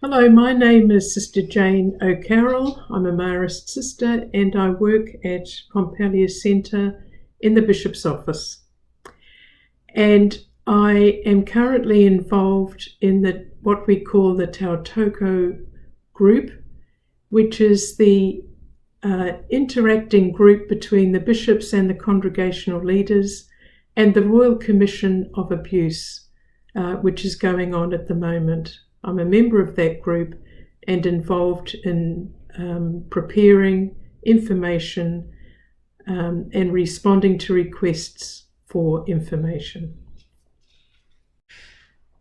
Hello, my name is Sister Jane O'Carroll. I'm a Marist sister and I work at Pompelia Centre in the Bishop's Office. And I am currently involved in what we call the Tautoko group, which is the interacting group between the bishops and the congregational leaders and the Royal Commission of Abuse, which is going on at the moment. I'm a member of that group and involved in preparing information and responding to requests for information.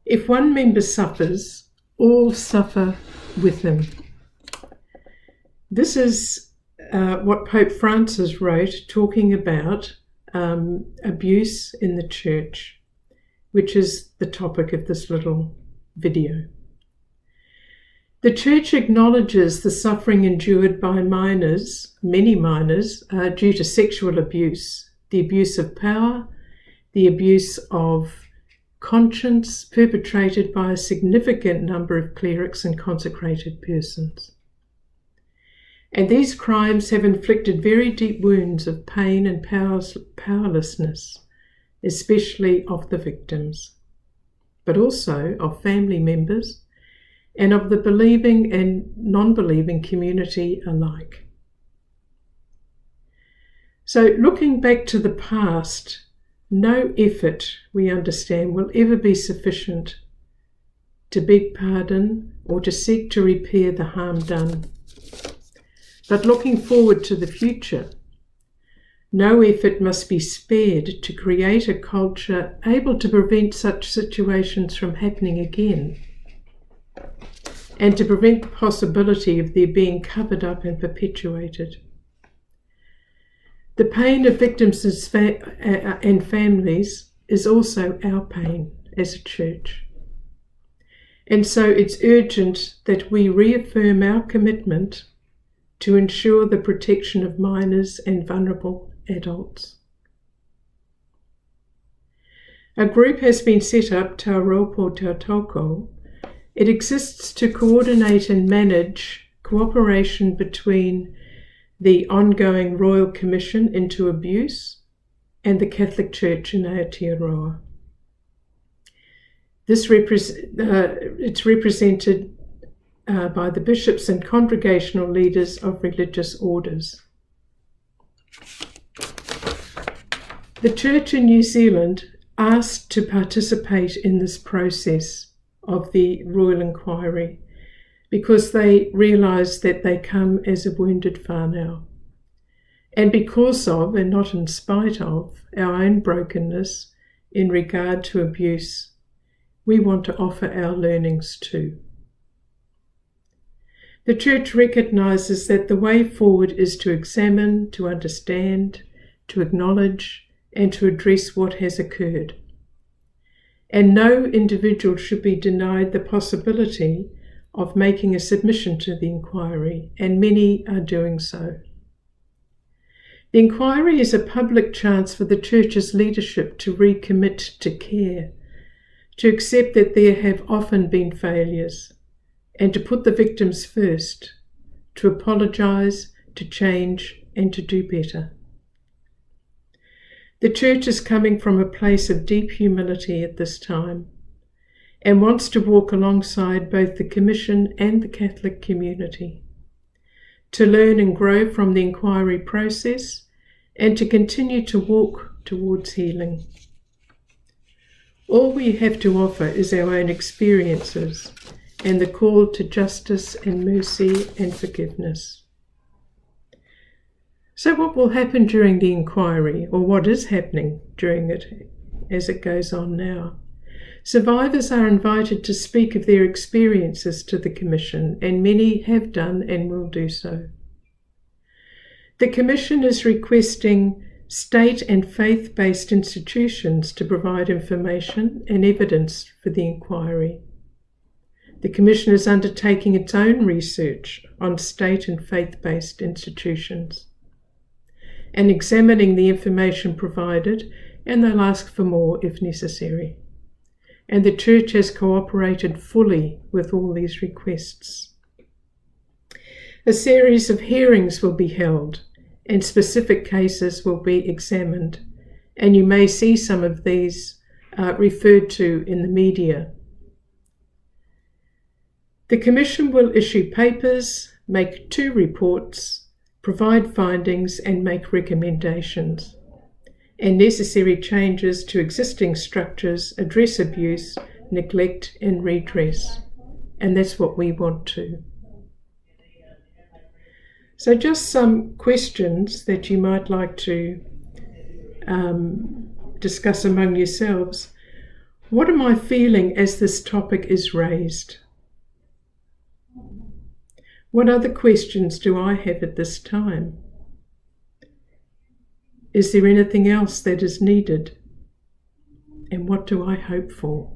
If one member suffers, all suffer with him. This is what Pope Francis wrote talking about abuse in the church, which is the topic of this little video. The Church acknowledges the suffering endured by minors, many minors, due to sexual abuse, the abuse of power, the abuse of conscience perpetrated by a significant number of clerics and consecrated persons. And these crimes have inflicted very deep wounds of pain and powerlessness, especially of the victims, but also of family members, and of the believing and non-believing community alike. So looking back to the past, no effort, we understand, will ever be sufficient to beg pardon or to seek to repair the harm done. But looking forward to the future, no effort must be spared to create a culture able to prevent such situations from happening again, and to prevent the possibility of their being covered up and perpetuated. The pain of victims and families is also our pain as a church. And so it's urgent that we reaffirm our commitment to ensure the protection of minors and vulnerable adults. A group has been set up, Te Ropu Tautoko. It exists to coordinate and manage cooperation between the ongoing Royal Commission into Abuse and the Catholic Church in Aotearoa. It's represented by the bishops and congregational leaders of religious orders. The Church in New Zealand asked to participate in this process of the royal inquiry because they realised that they come as a wounded whānau. And because of, and not in spite of, our own brokenness in regard to abuse, we want to offer our learnings too. The Church recognises that the way forward is to examine, to understand, to acknowledge, and to address what has occurred. And no individual should be denied the possibility of making a submission to the inquiry, and many are doing so. The inquiry is a public chance for the Church's leadership to recommit to care, to accept that there have often been failures, and to put the victims first, to apologise, to change, and to do better. The Church is coming from a place of deep humility at this time and wants to walk alongside both the Commission and the Catholic community, to learn and grow from the inquiry process and to continue to walk towards healing. All we have to offer is our own experiences and the call to justice and mercy and forgiveness. So what will happen during the inquiry, or what is happening during it as it goes on now? Survivors are invited to speak of their experiences to the Commission, and many have done and will do so. The Commission is requesting state and faith-based institutions to provide information and evidence for the inquiry. The Commission is undertaking its own research on state and faith-based institutions and examining the information provided, and they'll ask for more if necessary. and the Church has cooperated fully with all these requests. A series of hearings will be held, and specific cases will be examined, and you may see some of these referred to in the media. The Commission will issue papers, make 2 reports, provide findings and make recommendations, and necessary changes to existing structures address abuse, neglect and redress. And that's what we want to. So just some questions that you might like to discuss among yourselves. What am I feeling as this topic is raised? What other questions do I have at this time? Is there anything else that is needed? And what do I hope for?